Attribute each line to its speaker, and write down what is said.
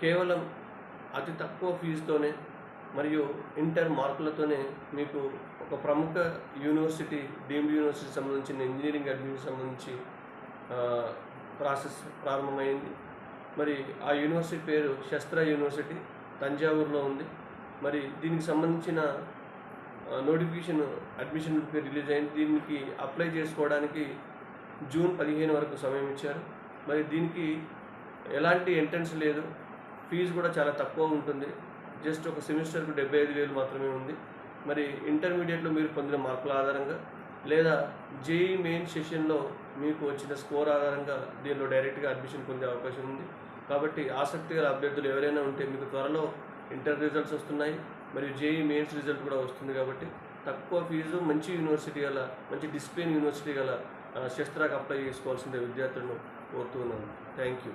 Speaker 1: కేవలం అతి తక్కువ ఫీజుతోనే మరియు ఇంటర్ మార్కులతోనే మీకు ఒక ప్రముఖ యూనివర్సిటీ, డీమ్డ్ యూనివర్సిటీ సంబంధించిన ఇంజనీరింగ్ అడ్మిషన్ సంబంధించి ప్రాసెస్ ప్రారంభమైంది. మరి ఆ యూనివర్సిటీ పేరు శస్త్ర యూనివర్సిటీ, తంజావూరులో ఉంది. మరి దీనికి సంబంధించిన నోటిఫికేషన్, అడ్మిషన్ పేరు రిలీజ్ అయింది. దీనికి అప్లై చేసుకోవడానికి జూన్ 15 వరకు సమయం ఇచ్చారు. మరి దీనికి ఎలాంటి ఎంట్రన్స్ లేదు, ఫీజు కూడా చాలా తక్కువ ఉంటుంది. జస్ట్ ఒక సెమిస్టర్కు 75,000 మాత్రమే ఉంది. మరి ఇంటర్మీడియట్లో మీరు పొందిన మార్కుల ఆధారంగా లేదా జేఈ మెయిన్ సెషన్లో మీకు వచ్చిన స్కోర్ ఆధారంగా దీనిలో డైరెక్ట్గా అడ్మిషన్ పొందే అవకాశం ఉంది. కాబట్టి ఆసక్తి గల అభ్యర్థులు ఎవరైనా ఉంటే మీకు త్వరలో ఇంటర్ రిజల్ట్స్ వస్తున్నాయి, మరియు జేఈ మెయిన్స్ రిజల్ట్ కూడా వస్తుంది. కాబట్టి తక్కువ ఫీజు, మంచి యూనివర్సిటీ గల, మంచి డిసిప్లిన్ యూనివర్సిటీ గల శస్త్రాకి అప్లై చేసుకోవాల్సిన విద్యార్థులను కోరుతున్నాను. Thank you.